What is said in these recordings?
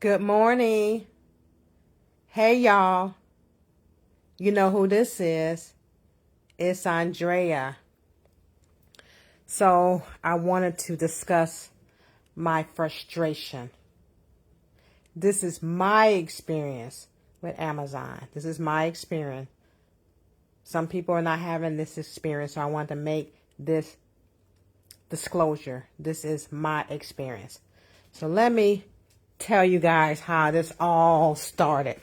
Good morning. Hey, y'all. You know who this is? It's Andrea. So, I wanted to discuss my frustration. This is my experience with Amazon. This is my experience. Some people are not having this experience, so I want to make this disclosure. This is my experience. So, let me tell you guys how this all started.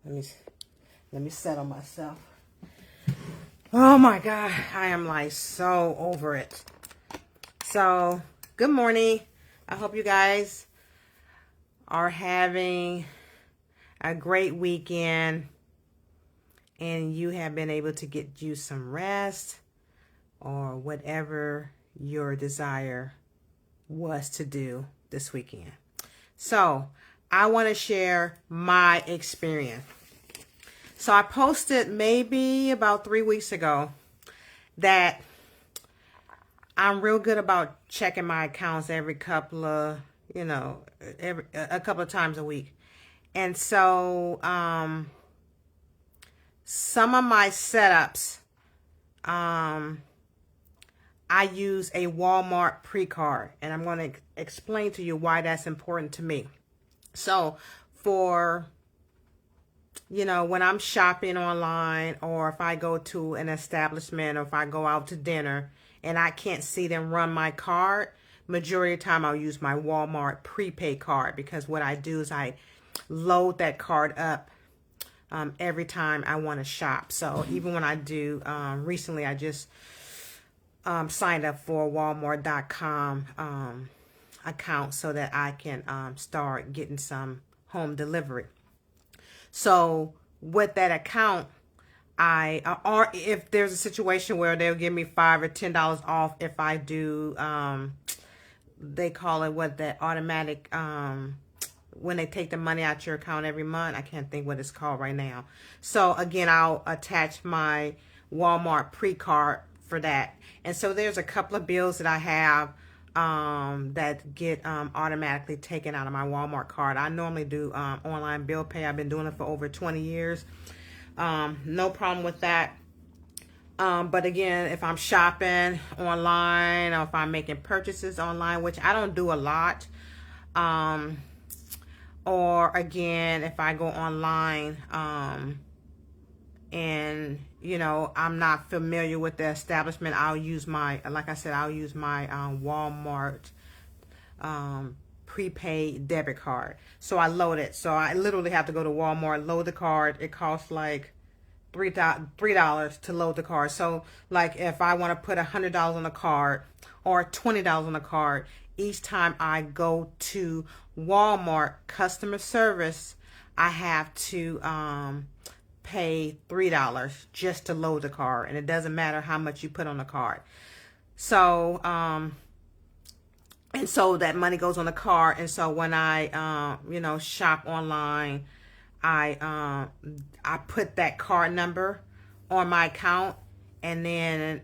Let me settle myself. Oh my God, I am like so over it. So, good morning. I hope you guys are having a great weekend and you have been able to get you some rest or whatever your desire was to do this weekend. So, I want to share my experience. So I posted maybe about 3 weeks ago that I'm real good about checking my accounts every couple of, a couple of times a week. And so some of my setups, I use a Walmart pre-card, and I'm going to explain to you why that's important to me. So when I'm shopping online, or if I go to an establishment, or if I go out to dinner and I can't see them run my card, majority of the time I'll use my Walmart prepaid card, because what I do is I load that card up every time I want to shop. So even when I do, recently I just signed up for a Walmart.com account so that I can start getting some home delivery. So with that account, or if there's a situation where they'll give me $5 or $10 off if I do, they call it that automatic, when they take the money out your account every month. I can't think what it's called right now. So again, I'll attach my Walmart pre-card for that. And so there's a couple of bills that I have that get automatically taken out of my Walmart card. I normally do online bill pay. I've been doing it for over 20 years. No problem with that. But again, if I'm shopping online, or if I'm making purchases online, which I don't do a lot, or again, if I go online and I'm not familiar with the establishment, I'll use my Walmart prepaid debit card. So I load it. So I literally have to go to Walmart, load the card. It costs like $3 to load the card. So like if I want to put $100 on the card or $20 on the card, each time I go to Walmart customer service, I have to pay $3 just to load the card, and it doesn't matter how much you put on the card. So and so that money goes on the card. And so when I shop online, I put that card number on my account, and then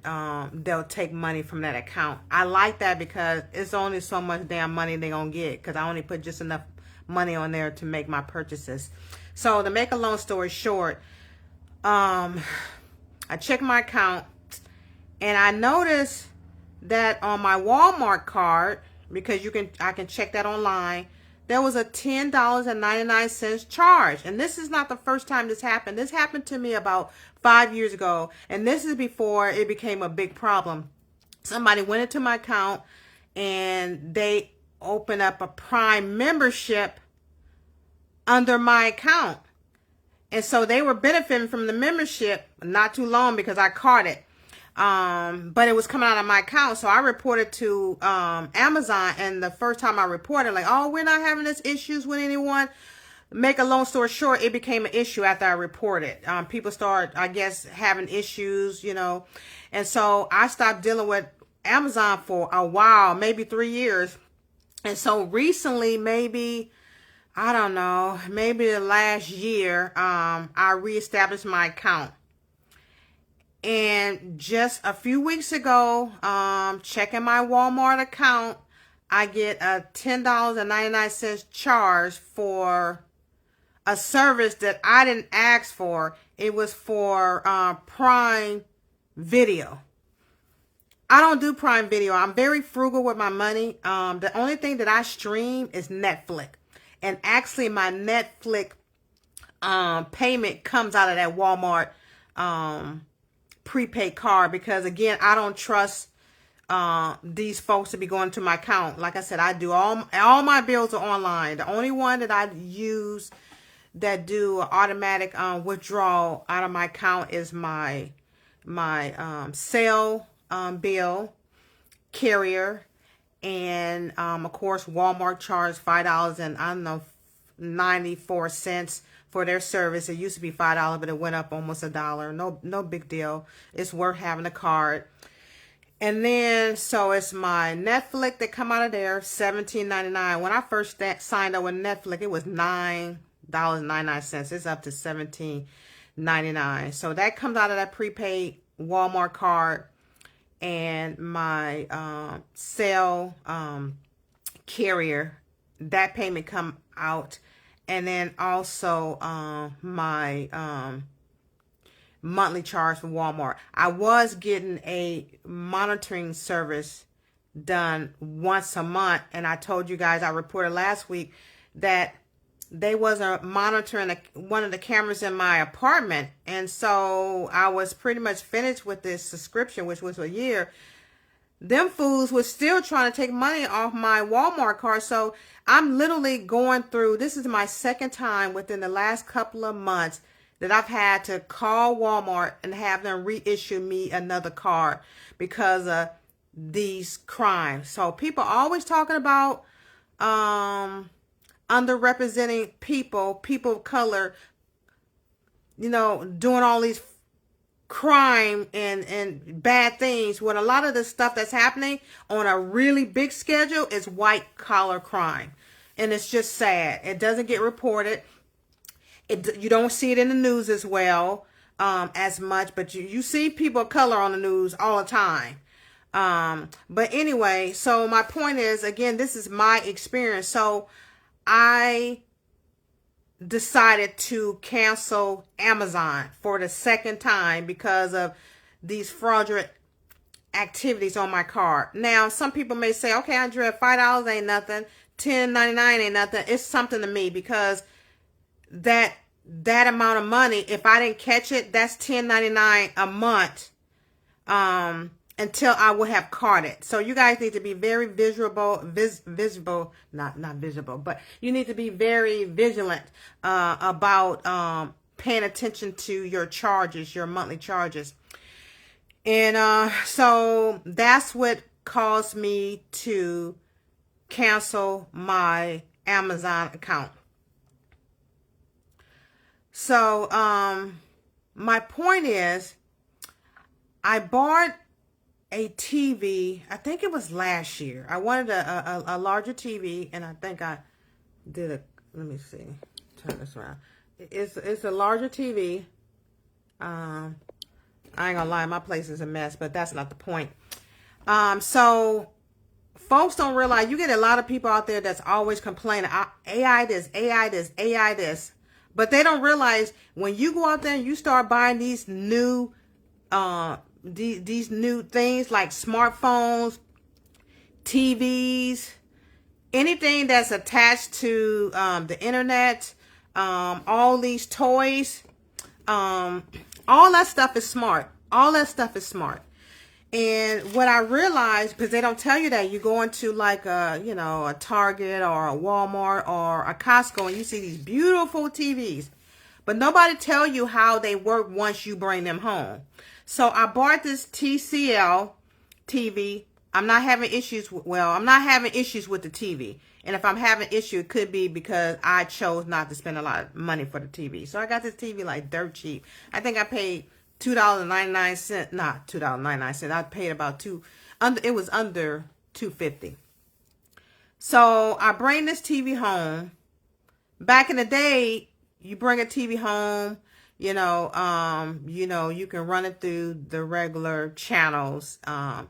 they'll take money from that account. I like that because it's only so much damn money they're gonna get, because I only put just enough money on there to make my purchases. So to make a long story short, I checked my account, and I noticed that on my Walmart card, because I can check that online, there was a $10.99 charge. And this is not the first time this happened. This happened to me about 5 years ago, and this is before it became a big problem. Somebody went into my account and they opened up a Prime membership under my account. And so they were benefiting from the membership not too long, because I caught it. But it was coming out of my account. So I reported to Amazon, and the first time I reported, like, oh, we're not having this issues with anyone. Make a long story short, it became an issue after I reported. People start, I guess, having issues, And so I stopped dealing with Amazon for a while, maybe 3 years. And so recently, maybe, I don't know, maybe the last year, I reestablished my account. And just a few weeks ago, checking my Walmart account, I get a $10.99 charge for a service that I didn't ask for. It was for Prime Video. I don't do Prime Video. I'm very frugal with my money. The only thing that I stream is Netflix. And actually my Netflix payment comes out of that Walmart prepaid card, because again, I don't trust these folks to be going to my account. Like I said, I do all my bills are online. The only one that I use that do automatic withdrawal out of my account is my cell bill, carrier, and of course Walmart charged $5 and I don't know 94 cents for their service. It used to be $5, but it went up almost $1. No big deal. It's worth having a card. And then, so it's my Netflix that come out of there, $17.99. When I first signed up with Netflix, it was $9.99. It's up to $17.99. So that comes out of that prepaid Walmart card. And my cell carrier, that payment come out. And then also my monthly charge from Walmart. I was getting a monitoring service done once a month, and I told you guys, I reported last week that they wasn't monitoring one of the cameras in my apartment, and so I was pretty much finished with this subscription, which was a year. Them fools was still trying to take money off my Walmart card. So I'm literally going through, this is my second time within the last couple of months that I've had to call Walmart and have them reissue me another card because of these crimes. So people are always talking about underrepresenting people of color, you know, doing all these crime and bad things, when a lot of the stuff that's happening on a really big schedule is white collar crime. And it's just sad. It doesn't get reported. You don't see it in the news as well as much, but you see people of color on the news all the time. But anyway, so my point is, again, this is my experience. So I decided to cancel Amazon for the second time because of these fraudulent activities on my card. Now, some people may say, okay, Andrea, $5 ain't nothing. $10.99 ain't nothing. It's something to me, because that amount of money, if I didn't catch it, that's $10.99 a month until I would have caught it. So you guys need to be very visible, not visible, but you need to be very vigilant about paying attention to your charges, your monthly charges. And so that's what caused me to cancel my Amazon account. So my point is, I bought a TV, I think it was last year. I wanted a larger TV, and I think I did let me see, turn this around. It's a larger TV. I ain't gonna lie, my place is a mess, but that's not the point. So folks don't realize, you get a lot of people out there that's always complaining, AI this, AI this, AI this. But they don't realize, when you go out there and you start buying these new these new things like smartphones, TVs, anything that's attached to the internet, all these toys, all that stuff is smart. All that stuff is smart. And what I realized, because they don't tell you that, you go into like a Target or a Walmart or a Costco, and you see these beautiful TVs, but nobody tell you how they work once you bring them home. So I bought this TCL TV. I'm not having issues with the TV. And if I'm having issue, it could be because I chose not to spend a lot of money for the TV. So I got this TV like dirt cheap. I think I paid $2.99, not $2.99. I paid about it was under $2.50. So I bring this TV home. Back in the day, you bring a TV home, you can run it through the regular channels.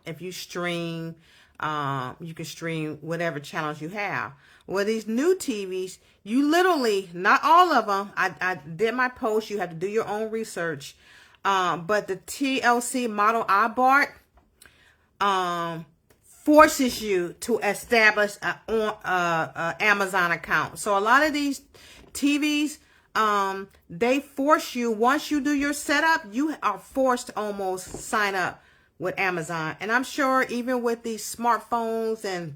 If you stream You can stream whatever channels you have. Well, these new TVs, you literally, not all of them, I did my post, you have to do your own research. But the TLC model I bought, forces you to establish a Amazon account. So a lot of these TVs, they force you, once you do your setup, you are forced to almost sign up with Amazon. And I'm sure even with these smartphones and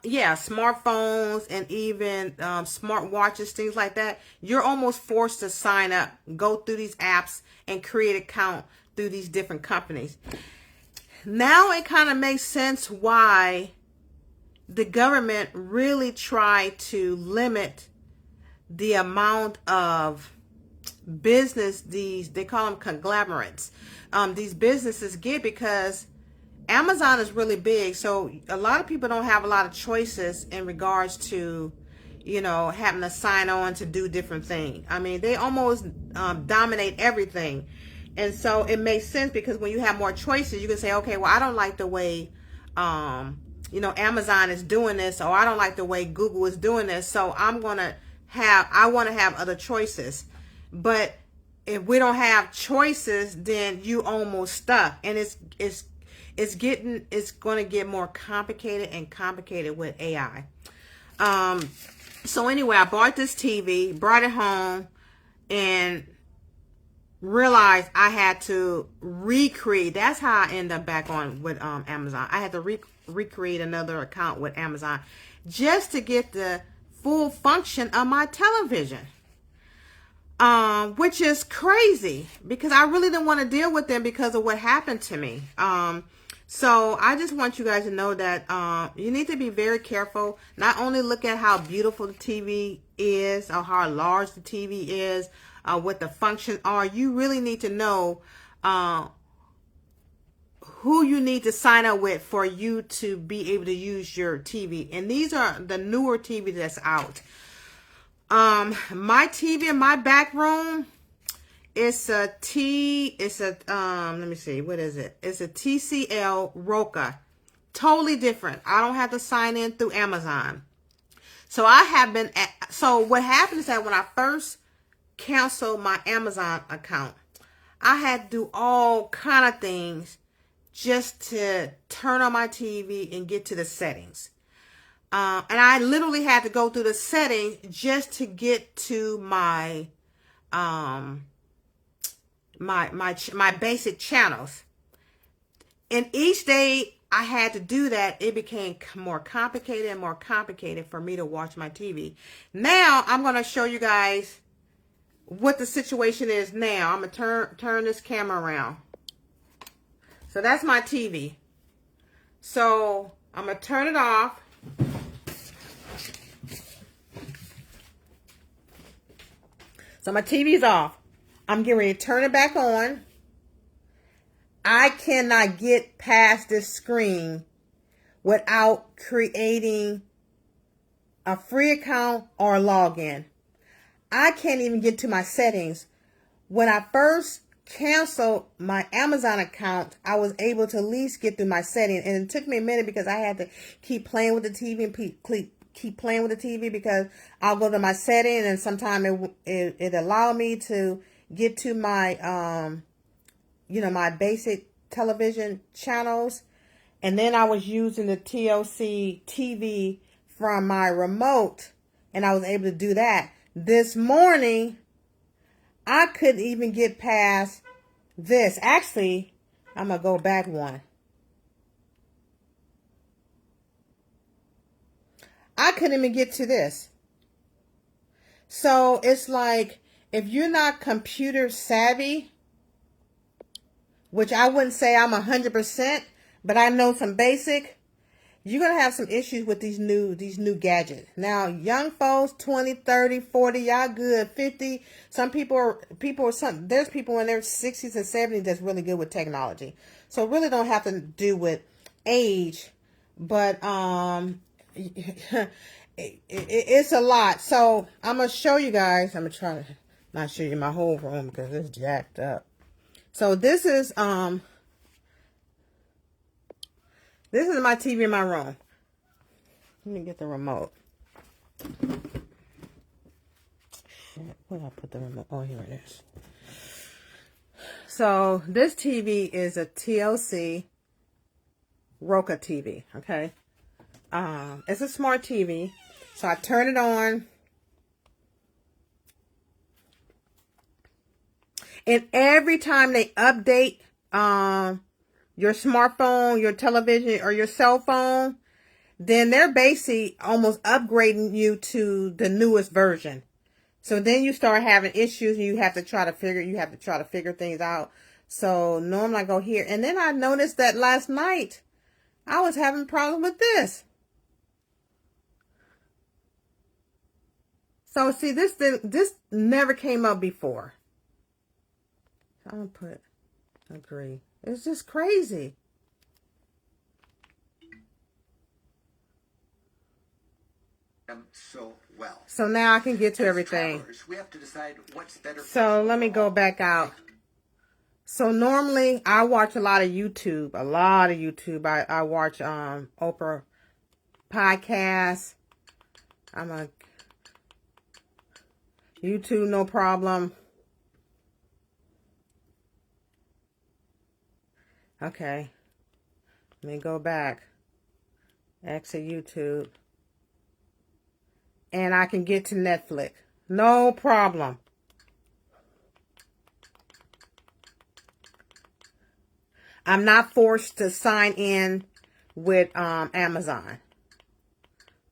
smartphones and even smart watches, things like that, you're almost forced to sign up, go through these apps and create an account through these different companies. Now it kind of makes sense why the government really tried to limit the amount of business they call them conglomerates, these businesses get, because Amazon is really big. So a lot of people don't have a lot of choices in regards to, having to sign on to do different things. I mean, they almost dominate everything. And so it makes sense, because when you have more choices, you can say, okay, well, I don't like the way, Amazon is doing this, or I don't like the way Google is doing this. So I want to have other choices. But if we don't have choices, then you almost stuck. And it's going to get more complicated with AI. So anyway, I bought this TV, brought it home, and realized I had to recreate. That's how I ended up back on with Amazon. I had to recreate another account with Amazon just to get the full function of my television. Which is crazy, because I really didn't want to deal with them because of what happened to me. So I just want you guys to know that you need to be very careful. Not only look at how beautiful the TV is, or how large the TV is, what the functions are. You really need to know who you need to sign up with for you to be able to use your TV. And these are the newer TV that's out. My TV in my back room, it's a let me see, what is it? It's a TCL Roca. Totally different. I don't have to sign in through Amazon. So so what happened is that when I first canceled my Amazon account, I had to do all kind of things just to turn on my TV and get to the settings. And I literally had to go through the settings just to get to my my basic channels. And each day I had to do that, it became more complicated and more complicated for me to watch my TV. Now I'm going to show you guys what the situation is now. I'm going to turn this camera around. So that's my TV. So I'm going to turn it off. So my TV's off. I'm getting ready to turn it back on. I cannot get past this screen without creating a free account or a login. I can't even get to my settings. When I first canceled my Amazon account, I was able to at least get through my settings. And it took me a minute because I had to keep playing with the TV and keep playing with the TV, because I'll go to my setting and sometimes it allowed me to get to my my basic television channels. And then I was using the TLC TV from my remote, and I was able to do that. This morning I couldn't even get past this. Actually, I'm gonna go back one. I couldn't even get to this. So it's like, if you're not computer savvy, which I wouldn't say I'm 100%, but I know some basic, you're going to have some issues with these new gadgets. Now, young folks, 20, 30, 40, y'all good. 50, there's people in their 60s and 70s that's really good with technology. So it really don't have to do with age, but it's a lot. So I'm going to show you guys. I'm going to try to not show you my whole room because it's jacked up. So this is This is my TV in my room. Let me get the remote. Shit, where did I put the remote? Oh, here it is. So this TV is a TLC Roku TV, okay? It's a smart TV. So I turn it on. And every time they update your smartphone, your television, or your cell phone, then they're basically almost upgrading you to the newest version. So then you start having issues and you have to try to figure things out. So normally I go here. And then I noticed that last night I was having problems with this. So see, this never came up before. I'm gonna put agree. It's just crazy. So well. So now I can get to everything. We have to decide what's better. So let me go back out. So normally I watch a lot of YouTube. I watch Oprah podcasts. I'm a YouTube, no problem. Okay. Let me go back. Exit YouTube. And I can get to Netflix. No problem. I'm not forced to sign in with Amazon.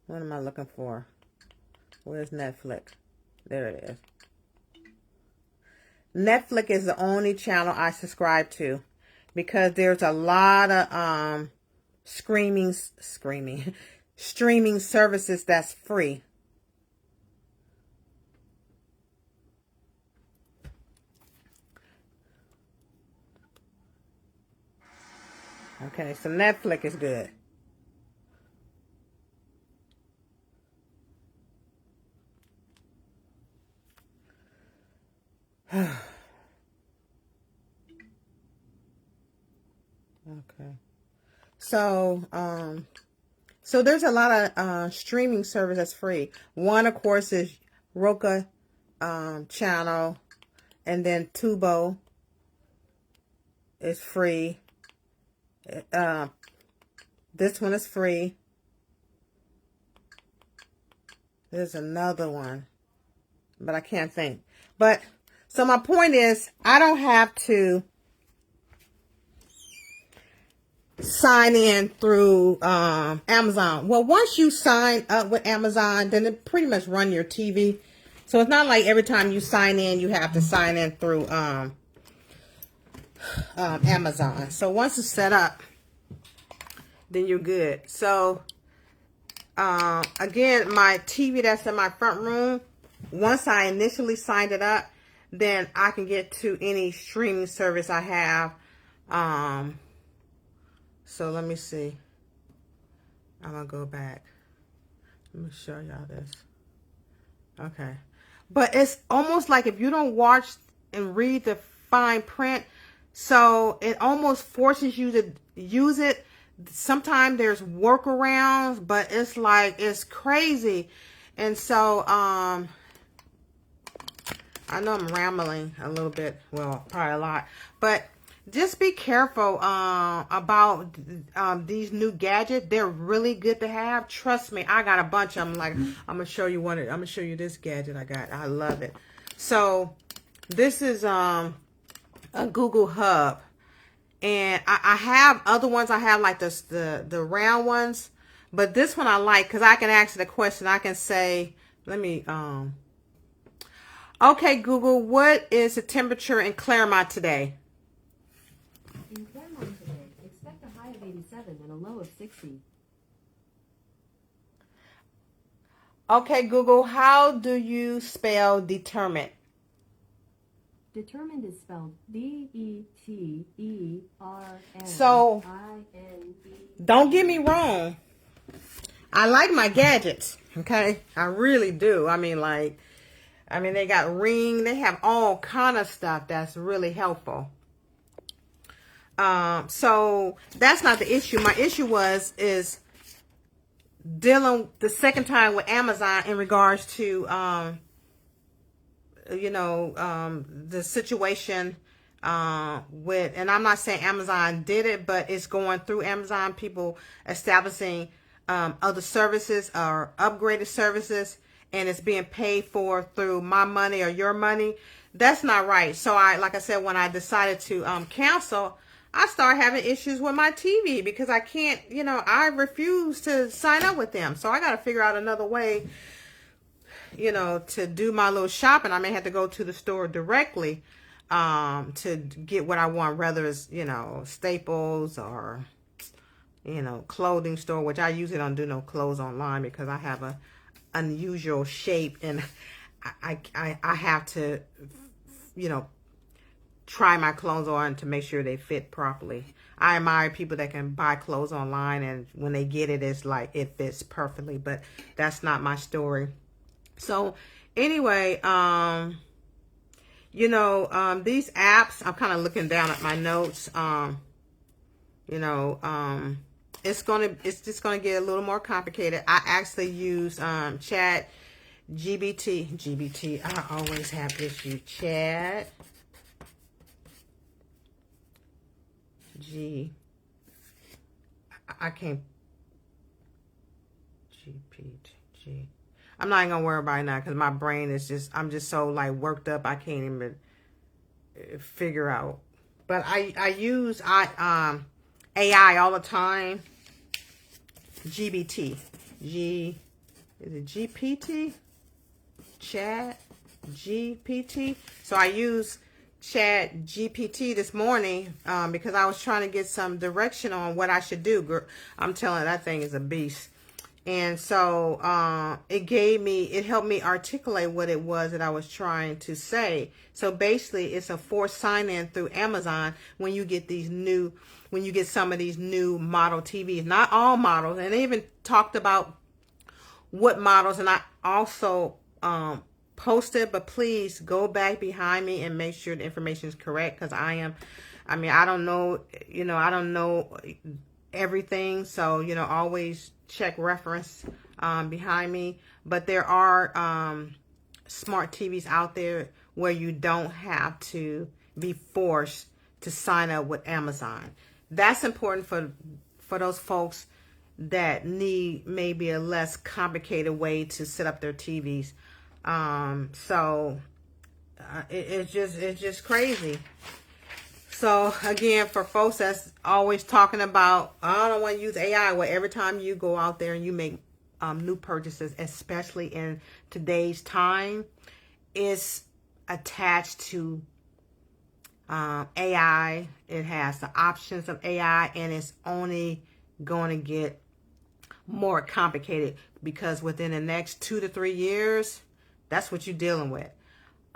What am I looking for? Where's Netflix? There it is. Netflix is the only channel I subscribe to because there's a lot of streaming services that's free. Okay, so Netflix is good. Okay. So there's a lot of streaming service that's free. One, of course, is Roku channel, and then Tubo is free. This one is free. There's another one, but I can't think. But so my point is, I don't have to sign in through Amazon. Well, once you sign up with Amazon, then it pretty much run your TV. So it's not like every time you sign in, you have to sign in through Amazon. So once it's set up, then you're good. So again, my TV that's in my front room, once I initially signed it up, then I can get to any streaming service I have. So let me see. I'm gonna go back. Let me show y'all this. Okay. But it's almost like if you don't watch and read the fine print, so it almost forces you to use it. Sometimes there's workarounds, but it's like, it's crazy. And so, I know I'm rambling a little bit, well, probably a lot, but just be careful about these new gadgets. They're really good to have. Trust me, I got a bunch of them. Like, I'm gonna show you one. I'm gonna show you this gadget I got. I love it. So this is a Google Hub, and I have other ones. I have like this, the round ones, but this one I like because I can ask the question. I can say, let me okay, Google, what is the temperature in Claremont today? In Claremont today, expect a high of 87 and a low of 60. Okay, Google, how do you spell determined? Determined is spelled D-E-T-E-R-M-I-N-E. So, don't get me wrong. I like my gadgets, okay? I really do. I mean, they got Ring. They have all kind of stuff that's really helpful. So that's not the issue. My issue is dealing the second time with Amazon in regards to, the situation with, and I'm not saying Amazon did it, but it's going through Amazon, people establishing other services or upgraded services, and it's being paid for through my money or your money. That's not right. So like I said, when I decided to cancel, I started having issues with my TV because I can't, I refuse to sign up with them. So I got to figure out another way, to do my little shopping. I may have to go to the store directly to get what I want, whether it's, Staples or, clothing store, which I usually don't do no clothes online because I have a unusual shape and I have to, try my clothes on to make sure they fit properly. I admire people that can buy clothes online and when they get it, it's like it fits perfectly, but that's not my story. So anyway, these apps, I'm kind of looking down at my notes. It's just gonna get a little more complicated. I actually use Chat GBT. I always have issue. Chat I can't. GPT. I'm not even gonna worry about it now because my brain is I'm just so like worked up. I can't even figure out. But I use AI all the time. GBT. Is it GPT? Chat GPT. So I use Chat GPT this morning because I was trying to get some direction on what I should do. I'm telling you, that thing is a beast. And so it helped me articulate what it was that I was trying to say. So basically, it's a forced sign-in through Amazon when you get some of these new model TVs. Not all models, and they even talked about what models, and I also posted, but please go back behind me and make sure the information is correct because I don't know, I don't know everything. So, always check reference behind me. But there are smart TVs out there where you don't have to be forced to sign up with Amazon. That's important for those folks that need maybe a less complicated way to set up their TVs. It's just crazy. So again, for folks that's always talking about, I don't want to use AI, well, every time you go out there and you make new purchases, especially in today's time, is attached to AI. It has the options of AI, and it's only going to get more complicated because within the next 2 to 3 years, that's what you're dealing with.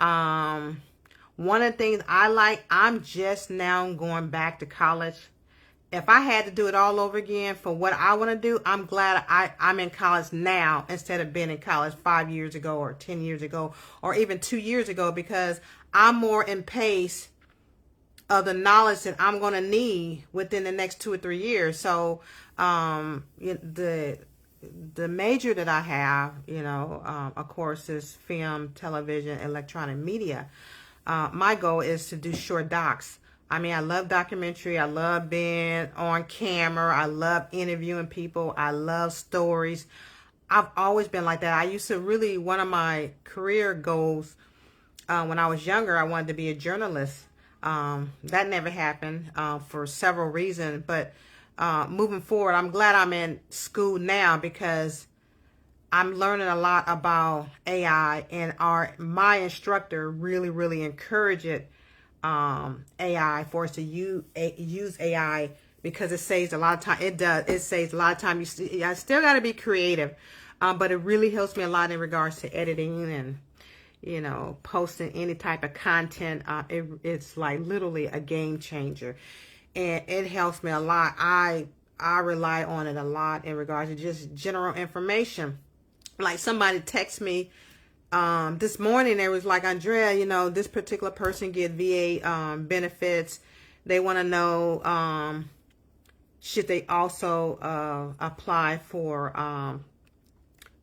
One of the things I'm just now going back to college. If I had to do it all over again for what I want to do, I'm glad I'm in college now instead of being in college 5 years ago or 10 years ago or even 2 years ago, because I'm more in pace of the knowledge that I'm going to need within the next 2 or 3 years. So the major that I have, of course, is film, television, electronic media. My goal is to do short docs. I love documentary. I love being on camera. I love interviewing people. I love stories. I've always been like that. I used to one of my career goals when I was younger, I wanted to be a journalist. That never happened for several reasons. But moving forward, I'm glad I'm in school now because I'm learning a lot about AI, and my instructor really encouraged AI for us to use AI because it saves a lot of time. It saves a lot of time. I still got to be creative, but it really helps me a lot in regards to editing and posting any type of content. It's like literally a game changer, and it helps me a lot. I rely on it a lot in regards to just general information. Like somebody texted me this morning, they was like, Andrea, this particular person get VA benefits They want to know, should they also apply for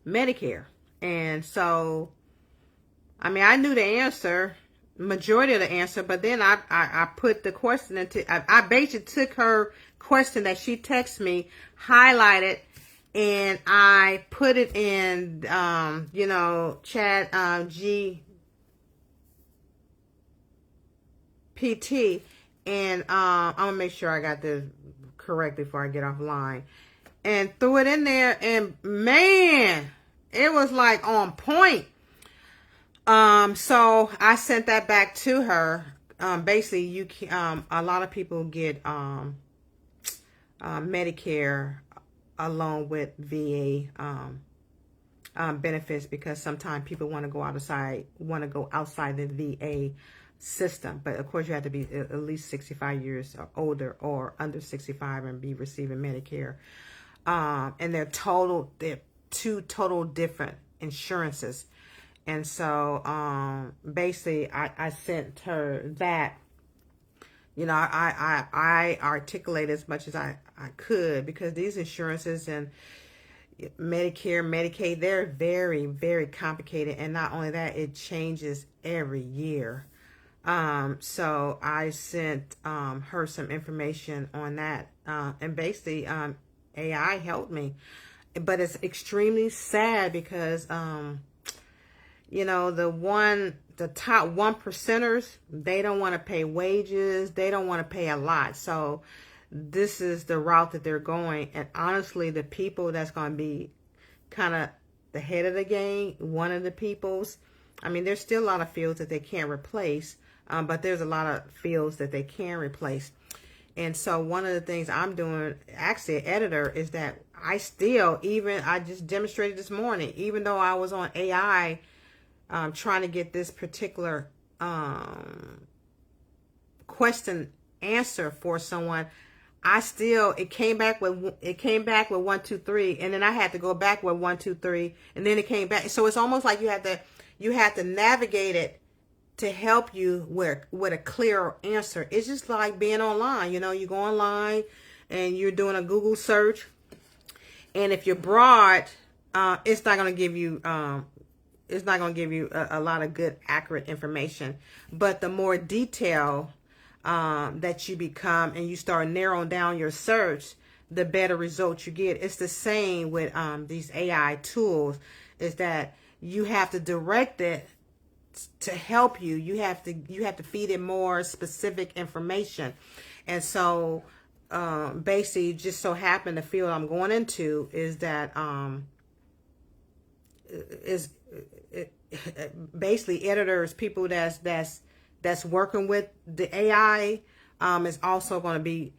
Medicare? And so, I mean, I knew the answer, majority of the answer, but then I put the question into, I basically took her question that she texted me, highlighted, and I put it in, Chat GPT, and I'm gonna make sure I got this correct before I get offline, and threw it in there, and man, it was like on point. So I sent that back to her. Basically, you can, a lot of people get Medicare along with VA benefits, because sometimes people want to go outside the VA system. But of course, you have to be at least 65 years or older or under 65 and be receiving Medicare. And they're two total different insurances. And so basically, I sent her that. I articulate as much as I could, because these insurances and Medicare, Medicaid, they're very, very complicated. And not only that, it changes every year. So I sent her some information on that. And basically, AI helped me. But it's extremely sad because, the top 1%ers, they don't want to pay wages. They don't want to pay a lot. So this is the route that they're going. And honestly, the people that's going to be kind of the head of the game, one of the peoples, I mean, there's still a lot of fields that they can't replace, but there's a lot of fields that they can replace. And so one of the things I'm doing, actually an editor, is that I just demonstrated this morning, even though I was on AI, trying to get this particular question answer for someone, it came back with 1, 2, 3, and then I had to go back with 1, 2, 3, and then it came back. So it's almost like you have to navigate it to help you with a clearer answer. It's just like being online. You go online and you're doing a Google search, and if you're broad, it's not going to give you a lot of good, accurate information. But the more detail that you become and you start narrowing down your search, the better results you get. It's the same with these AI tools, is that you have to direct it to help you. You have to feed it more specific information. And so basically, just so happened the field I'm going into is that basically editors, people that's working with the AI, is also going to be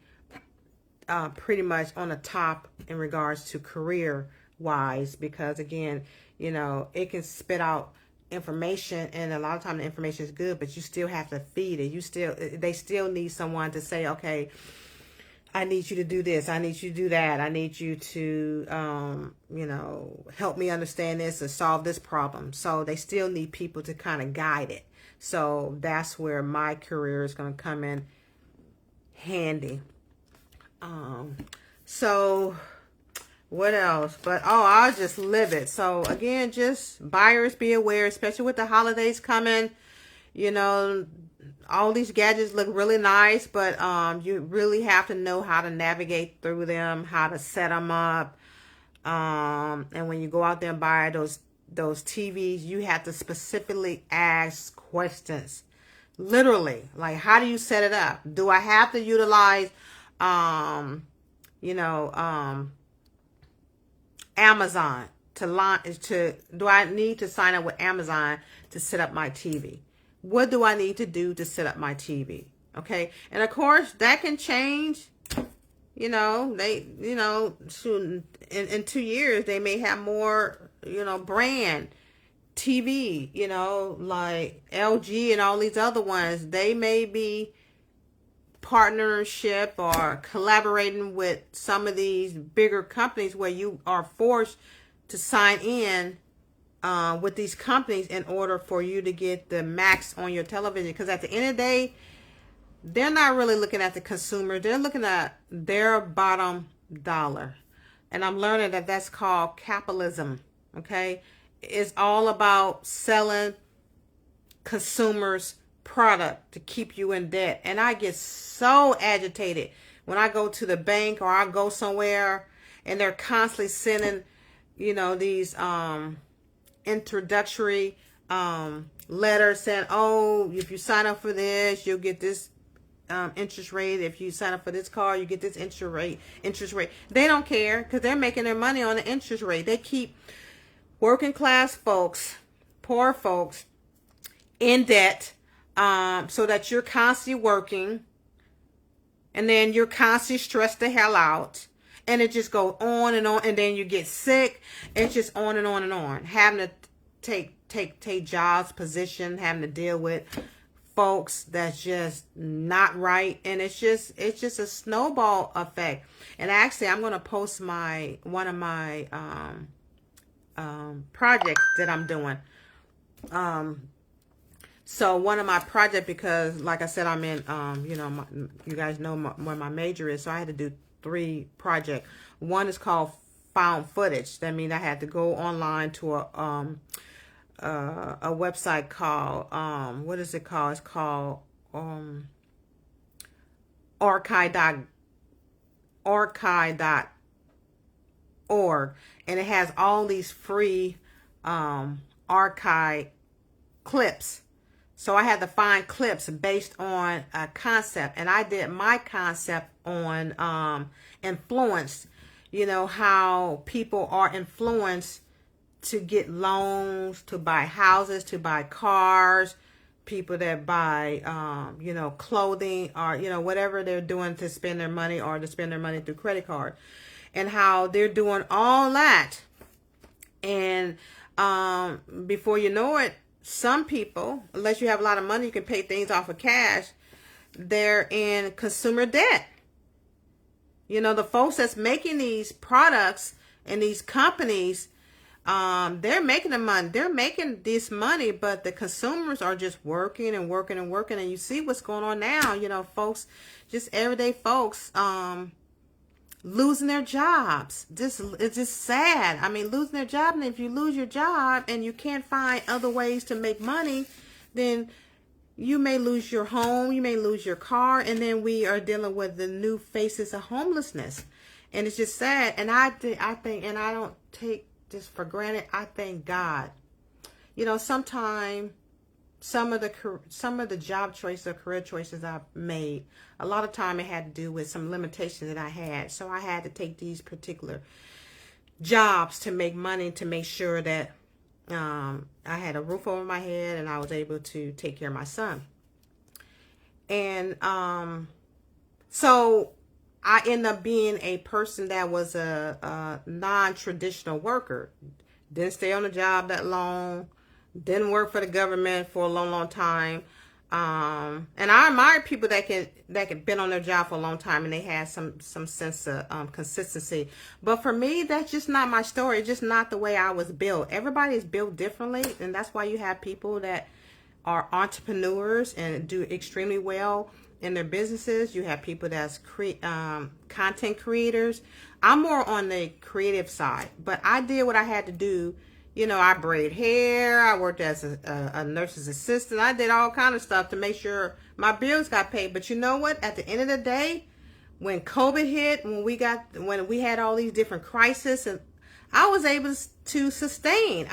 pretty much on the top in regards to career wise, because again, it can spit out information, and a lot of times the information is good, but you still have to feed it. They still need someone to say, okay, I need you to do this, I need you to do that, I need you to help me understand this and solve this problem. So they still need people to kind of guide it. So that's where my career is going to come in handy. So what else? But I'll just live it. So again, just buyers, be aware, especially with the holidays coming. All these gadgets look really nice, but you really have to know how to navigate through them, how to set them up. And when you go out there and buy those TVs, you have to specifically ask questions. Literally, like, how do you set it up? Do I have to utilize, Amazon do I need to sign up with Amazon to set up my TV? What do I need to do to set up my TV? Okay. And of course that can change. Soon in 2 years, they may have more, brand TV, like LG and all these other ones. They may be partnership or collaborating with some of these bigger companies where you are forced to sign in with these companies in order for you to get the max on your television. Because at the end of the day, they're not really looking at the consumer. They're looking at their bottom dollar. And I'm learning that that's called capitalism. Okay. It's all about selling consumers product to keep you in debt. And I get so agitated when I go to the bank or I go somewhere and they're constantly sending, these introductory letters saying, oh, if you sign up for this, you'll get this interest rate. If you sign up for this car, you get this interest rate. They don't care because they're making their money on the interest rate. They keep working class folks, poor folks, in debt, so that you're constantly working, and then you're constantly stressed the hell out, and it just goes on, and then you get sick. It's just on and on and on. Having to take jobs, position, having to deal with folks that's just not right, and it's just a snowball effect. And actually, I'm gonna post one of my projects that I'm doing. So one of my projects, because like I said, I'm in, you guys know what my major is. So I had to do 3 projects. One is called found footage. That means I had to go online to a website called, what is it called? It's called, archive.org. And it has all these free, archive clips. So I had to find clips based on a concept, and I did my concept on influence. How people are influenced to get loans, to buy houses, to buy cars, people that buy, clothing, or, whatever they're doing to spend their money, or to spend their money through credit card, and how they're doing all that. And before you know it, some people, unless you have a lot of money, you can pay things off of cash, they're in consumer debt. The folks that's making these products and these companies, they're making the money. They're making this money, but the consumers are just working and working and working. And you see what's going on now, folks, just everyday folks, losing their jobs. It's just sad. I mean, losing their job. And if you lose your job and you can't find other ways to make money, then you may lose your home, you may lose your car, and then we are dealing with the new faces of homelessness. And it's just sad. And I think, and I don't take this for granted, I thank God. Sometimes some of the job choices or career choices I've made, a lot of time it had to do with some limitations that I had. So I had to take these particular jobs to make money, to make sure that I had a roof over my head and I was able to take care of my son. And so I ended up being a person that was a non-traditional worker. Didn't stay on the job that long. Didn't work for the government for a long time. And I admire people that can been on their job for a long time and they had some sense of consistency. But for me, that's just not my story. It's just not the way I was built. Everybody is built differently, and that's why you have people that are entrepreneurs and do extremely well in their businesses. You have people that's content creators. I'm more on the creative side, but I did what I had to do. I braid hair. I worked as a nurse's assistant. I did all kind of stuff to make sure my bills got paid. But you know what? At the end of the day, when COVID hit, when we had all these different crises, and I was able to sustain.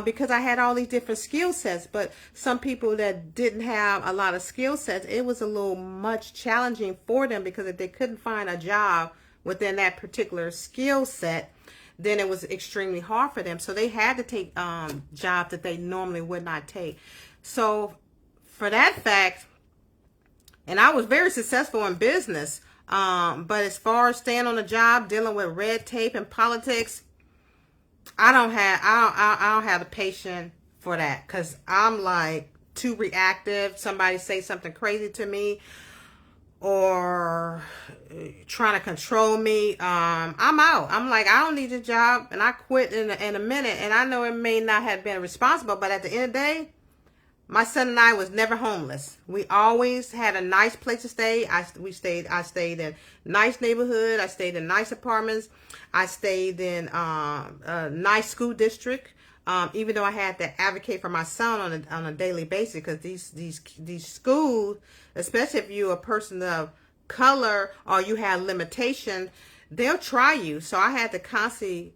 Because I had all these different skill sets. But some people that didn't have a lot of skill sets, it was a little much challenging for them, because if they couldn't find a job within that particular skill set, then it was extremely hard for them. So they had to take jobs that they normally would not take. So for that fact, and I was very successful in business, but as far as staying on the job, dealing with red tape and politics, I don't have the patience for that, because I'm like too reactive. Somebody say something crazy to me or trying to control me, I'm out. I'm like, I don't need this job, and I quit in a minute. And I know it may not have been responsible, but at the end of the day, my son and I was never homeless. We always had a nice place to stay. I stayed in nice neighborhood. I stayed in nice apartments. I stayed in a nice school district. Even though I had to advocate for my son on a daily basis, because these schools, especially if you're a person of color or you have limitations, they'll try you. So I had to constantly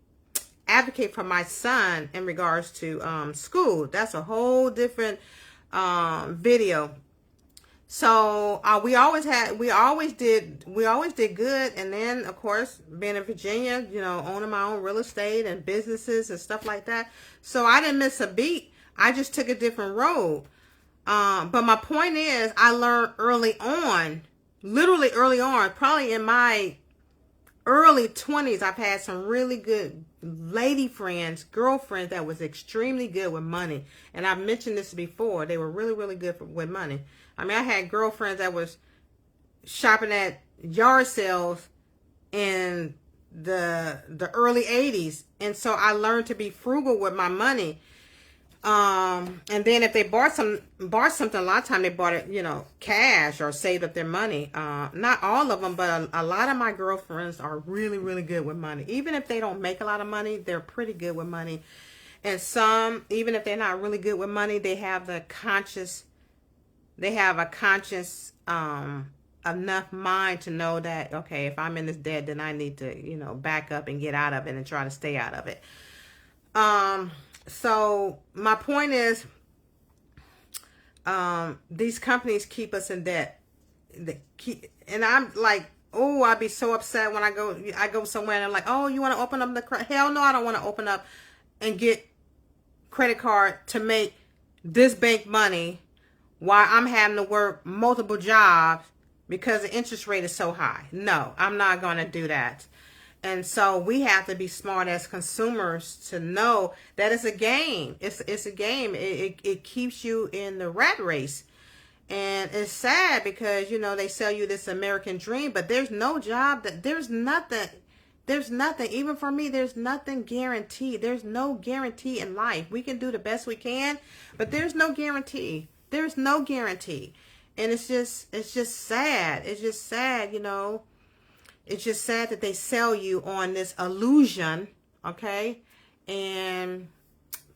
advocate for my son in regards to school. That's a whole different video. So we always did good. And then of course, being in Virginia, you know, owning my own real estate and businesses and stuff like that. So I didn't miss a beat. I just took a different road. But my point is, I learned early on, literally early on, probably in my early 20s, I've had some really good lady friends, girlfriends that was extremely good with money. And I've mentioned this before. They were really, really good with money. I mean, I had girlfriends that was shopping at yard sales in the early 80s. And so I learned to be frugal with my money. And then if they bought something, a lot of time they bought it, you know, cash or saved up their money. Not all of them, but a lot of my girlfriends are really, really good with money. Even if they don't make a lot of money, they're pretty good with money. And some, even if they're not really good with money, they have a conscious enough mind to know that, okay, if I'm in this debt, then I need to, you know, back up and get out of it and try to stay out of it. So my point is, these companies keep us in debt. And I'm like, oh, I'd be so upset when I go somewhere and I'm like, oh, you want to open up hell no, I don't want to open up and get credit card to make this bank money while I'm having to work multiple jobs because the interest rate is so high. No, I'm not going to do that. And so we have to be smart as consumers to know that it's a game. It's a game. It keeps you in the rat race. And it's sad because, you know, they sell you this American dream, but there's no job, there's nothing, even for me, there's nothing guaranteed. There's no guarantee in life. We can do the best we can, but there's no guarantee. There's no guarantee. And it's just sad. It's just sad, you know. It's just sad that they sell you on this illusion, okay? And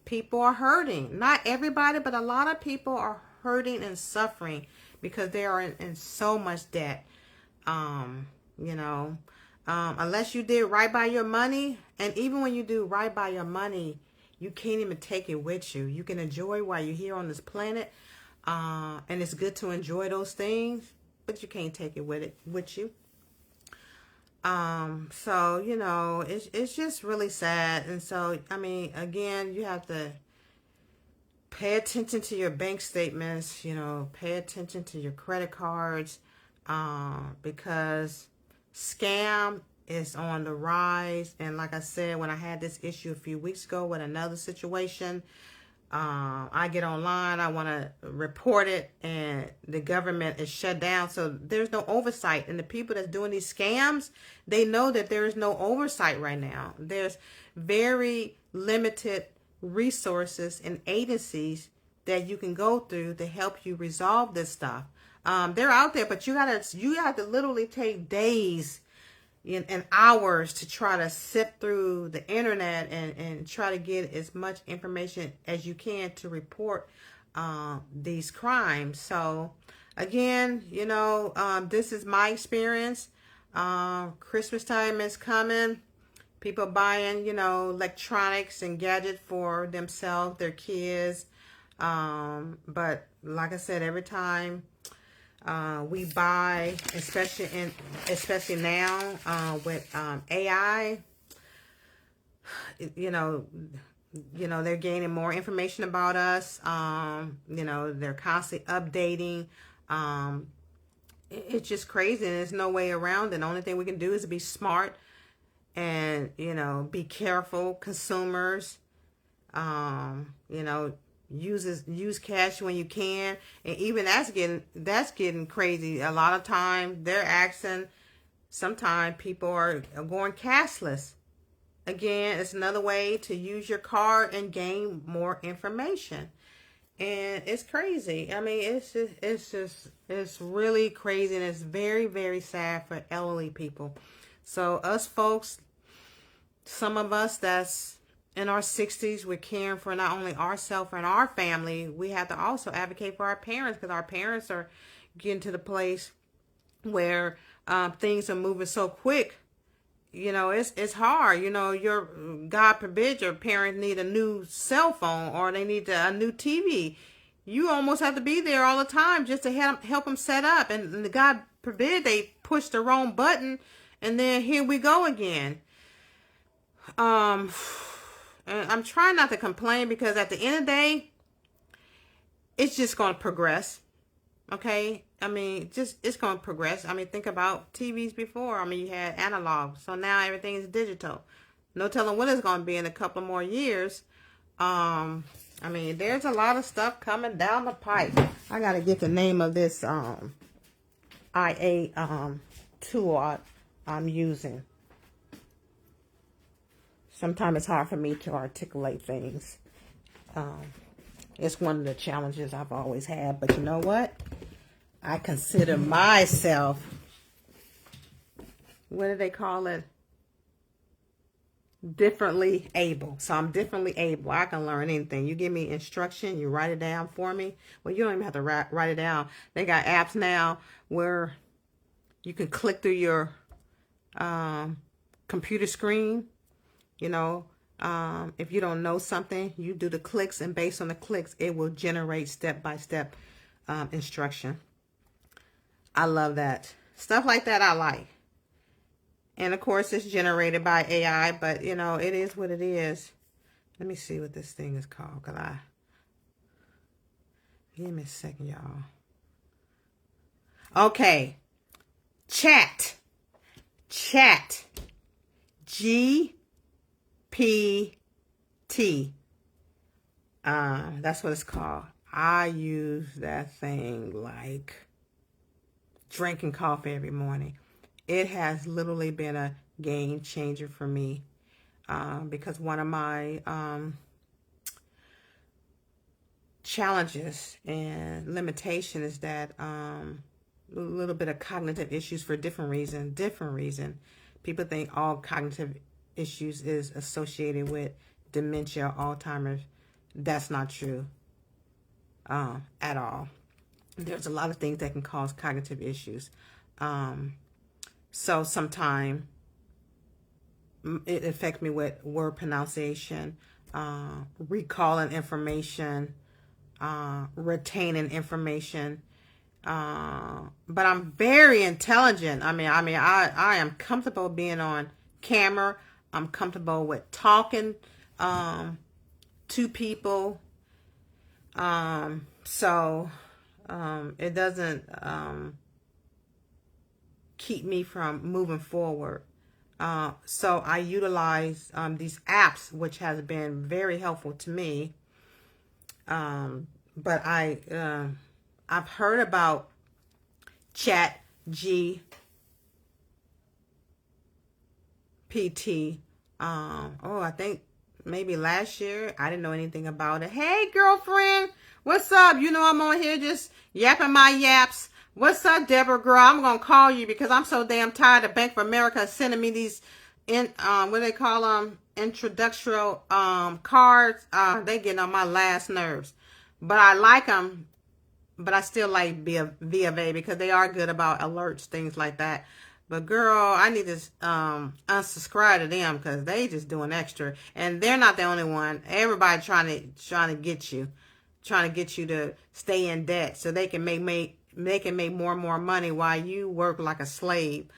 people are hurting. Not everybody, but a lot of people are hurting and suffering because they are in so much debt. You know, unless you did right by your money, and even when you do right by your money, you can't even take it with you. You can enjoy while you're here on this planet, and it's good to enjoy those things, but you can't take it with you. So, you know, it's just really sad. And so, I mean, again, you have to pay attention to your bank statements, you know, pay attention to your credit cards, because scam is on the rise. And like I said, when I had this issue a few weeks ago with another situation, I get online, I want to report it, and the government is shut down. So there's no oversight. And the people that's doing these scams, they know that there is no oversight right now. There's very limited resources and agencies that you can go through to help you resolve this stuff. They're out there, but you have to literally take days and hours to try to sift through the internet and try to get as much information as you can to report these crimes. So again, you know, this is my experience. Christmas time is coming. People buying, you know, electronics and gadgets for themselves, their kids. But like I said, every time we buy, especially now with AI, you know, they're gaining more information about us. You know, they're constantly updating. It's just crazy, and there's no way around it. The only thing we can do is be smart and, you know, be careful consumers. You know, use cash when you can. And even that's getting crazy. A lot of time they're asking, sometimes people are going cashless. Again, it's another way to use your card and gain more information. And it's crazy. I mean, it's really crazy, and it's very, very sad for elderly people. So us folks, some of us that's in our 60s, we're caring for not only ourselves and our family, we have to also advocate for our parents, because our parents are getting to the place where things are moving so quick. You know, it's hard. You know, God forbid your parents need a new cell phone, or they need a new TV. You almost have to be there all the time just to help them set up. And God forbid they push the wrong button, and then here we go again. And I'm trying not to complain, because at the end of the day, it's just going to progress. Okay? I mean, it's going to progress. I mean, think about TVs before. I mean, you had analog. So now everything is digital. No telling what it's going to be in a couple more years. I mean, there's a lot of stuff coming down the pipe. I got to get the name of this IA tool I'm using. Sometimes it's hard for me to articulate things. It's one of the challenges I've always had. But you know what? I consider myself, what do they call it? Differently able. So I'm differently able. I can learn anything. You give me instruction, you write it down for me. Well, you don't even have to write it down. They got apps now where you can click through your computer screen. You know, if you don't know something, you do the clicks, and based on the clicks, it will generate step-by-step instruction. I love that. Stuff like that I like. And of course, it's generated by AI, but you know, it is what it is. Let me see what this thing is called. Give me a second, y'all. Okay. Chat. GPT. That's what it's called. I use that thing like drinking coffee every morning. It has literally been a game changer for me, because one of my challenges and limitation is that a little bit of cognitive issues for different reason. People think all cognitive issues is associated with dementia, Alzheimer's. That's not true at all. There's a lot of things that can cause cognitive issues. So sometimes it affects me with word pronunciation, recalling information, retaining information. But I'm very intelligent. I am comfortable being on camera. I'm comfortable with talking to people. So it doesn't keep me from moving forward. So I utilize these apps, which has been very helpful to me. But I've heard about Chat GPT. I think maybe last year. I didn't know anything about it. Hey, girlfriend, what's up? You know I'm on here just yapping my yaps. What's up, Deborah girl? I'm gonna call you because I'm so damn tired of Bank of America sending me these what do they call them, introductory cards. They getting on my last nerves, but I like them. But I still like B of A because they are good about alerts, things like that. But girl, I need to unsubscribe to them because they just doing extra, and they're not the only one. Everybody trying to get you to stay in debt so they can make more and more money while you work like a slave.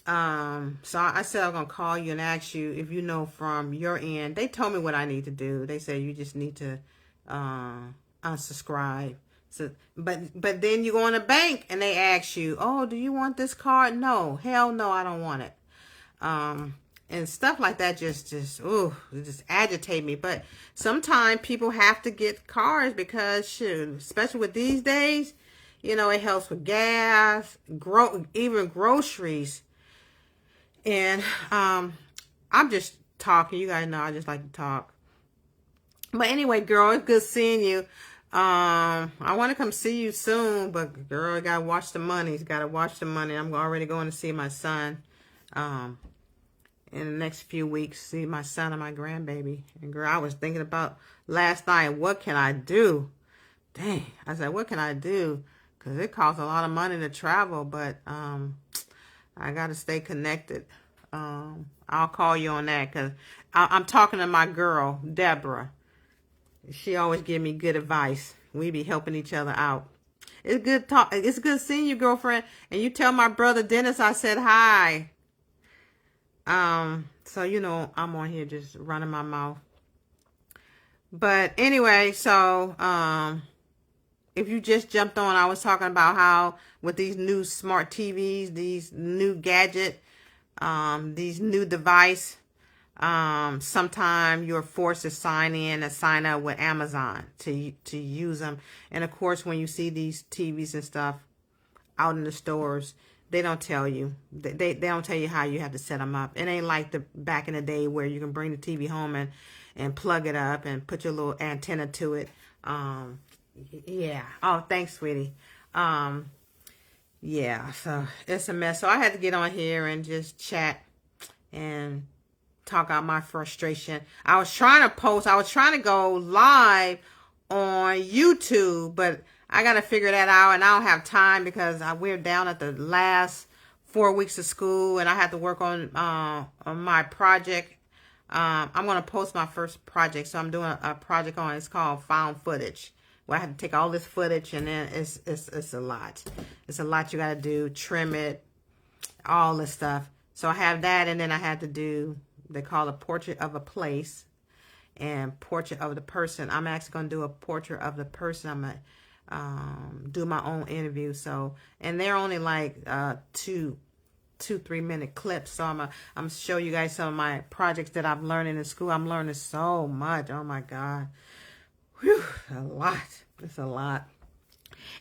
So I said I'm gonna call you and ask you if you know from your end. They told me what I need to do. They said you just need to unsubscribe. So, but then you go in a bank and they ask you, oh, do you want this card? No, hell no, I don't want it. And stuff like that just agitate me. But sometimes people have to get cards because, shoot, especially with these days, you know, it helps with gas, even groceries. And I'm just talking. You guys know I just like to talk. But anyway, girl, it's good seeing you. I want to come see you soon, but girl, I gotta watch the money. Gotta watch the money. I'm already going to see my son, in the next few weeks. See my son and my grandbaby. And girl, I was thinking about last night. What can I do? Dang, I said, what can I do? Because it costs a lot of money to travel, but I gotta stay connected. I'll call you on that because I'm talking to my girl, Deborah. She always give me good advice. We be helping each other out. It's good talk. It's good seeing you, girlfriend. And you tell my brother Dennis I said hi. So you know I'm on here just running my mouth. But anyway, so if you just jumped on, I was talking about how with these new smart TVs, these new gadget, these new device. Sometime you're forced to sign up with Amazon to use them. And of course, when you see these TVs and stuff out in the stores, they don't tell you. They don't tell you how you have to set them up. It ain't like the back in the day where you can bring the TV home and plug it up and put your little antenna to it. Yeah. Oh, thanks, sweetie. Yeah. So it's a mess. So I had to get on here and just chat and talk out my frustration. I was trying to go live on YouTube, but I got to figure that out, and I don't have time because we're down at the last 4 weeks of school, and I have to work on my project. I'm going to post my first project, so I'm doing a project on, it's called Found Footage, where I have to take all this footage, and then it's a lot. It's a lot you got to do, trim it, all this stuff. So I have that, and then I had to do, they call a portrait of a place and portrait of the person. I'm actually going to do a portrait of the person. I'm going to do my own interview. So, and they're only like 2-3 minute clips. So I'm going to show you guys some of my projects that I'm learning in school. I'm learning so much. Oh my God. Whew, a lot. It's a lot.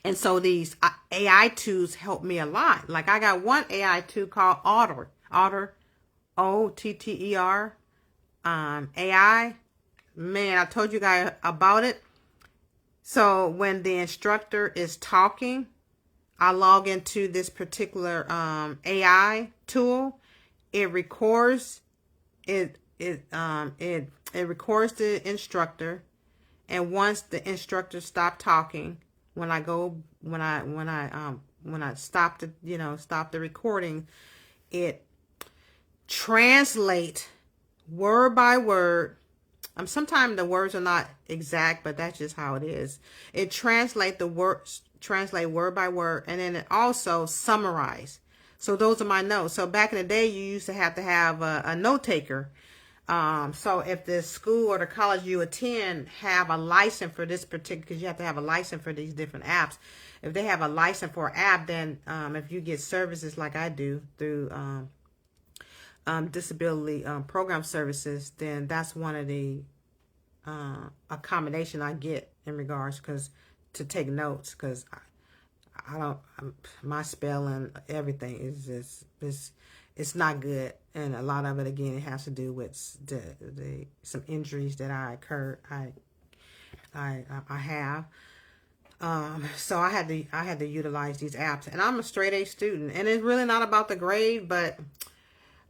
And so these AI tools help me a lot. Like I got one AI tool called Otter. OTTER AI. Man, I told you guys about it. So when the instructor is talking, I log into this particular AI tool. It records it records the instructor, and once the instructor stops talking, when I stop the recording, it translate word by word. Sometimes the words are not exact, but that's just how it is. It translate word by word, and then it also summarize. So those are my notes. So back in the day, you used to have a note taker. So if the school or the college you attend have a license for this particular, because you have to have a license for these different apps. If they have a license for an app, then if you get services like I do through disability program services, then that's one of the accommodation I get in regards to take notes, because my spelling, everything is just it's not good, and a lot of it again it has to do with some injuries that I have. So I had to utilize these apps, and I'm a straight A student, and it's really not about the grade, but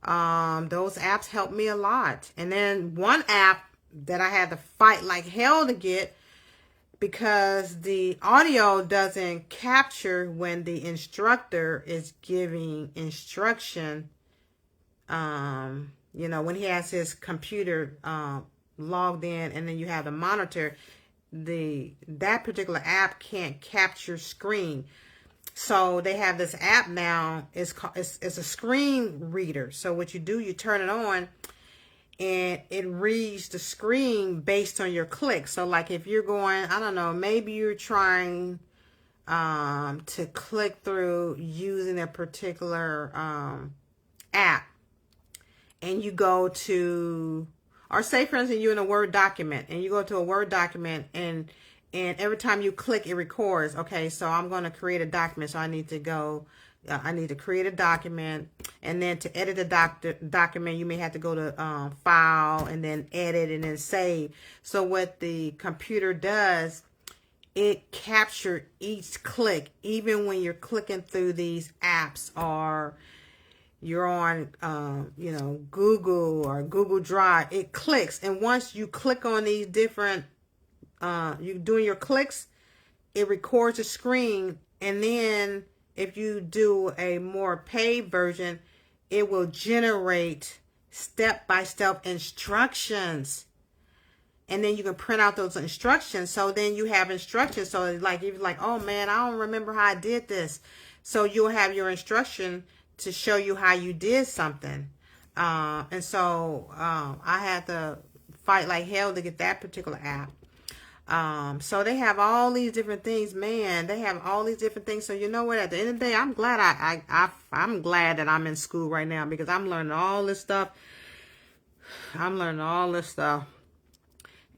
those apps helped me a lot. And then one app that I had to fight like hell to get, because the audio doesn't capture when the instructor is giving instruction. When he has his computer logged in, and then you have the monitor, that particular app can't capture screen. So they have this app now. It's a screen reader. So what you do, you turn it on, and it reads the screen based on your click. So like if you're going, I don't know, maybe you're trying to click through using a particular app, and you go to, or say for instance you're in a Word document, and you go to a Word document, and every time you click, it records. Okay, so I'm going to create a document. So I need to create a document, and then to edit the document, you may have to go to file, and then edit, and then save. So what the computer does, it captured each click, even when you're clicking through these apps or you're on, you know, Google or Google Drive. It clicks, and once you click on these different, you doing your clicks, it records a screen, and then if you do a more paid version, it will generate step-by-step instructions. And then you can print out those instructions. So then you have instructions. So like, if you're like, oh man, I don't remember how I did this. So you'll have your instruction to show you how you did something. And so I had to fight like hell to get that particular app. So they have all these different things, man. They have all these different things. So you know what? At the end of the day, I'm glad I'm glad that I'm in school right now, because I'm learning all this stuff.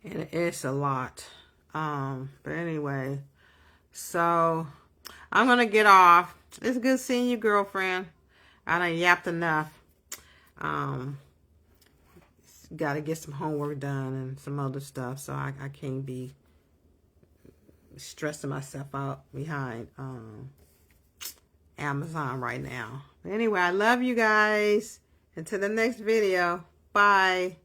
And it's a lot. But anyway, so I'm gonna get off. It's good seeing you, girlfriend. I done yapped enough. Got to get some homework done and some other stuff, so I can't be stressing myself out behind Amazon right now. But anyway, I love you guys. Until the next video. Bye.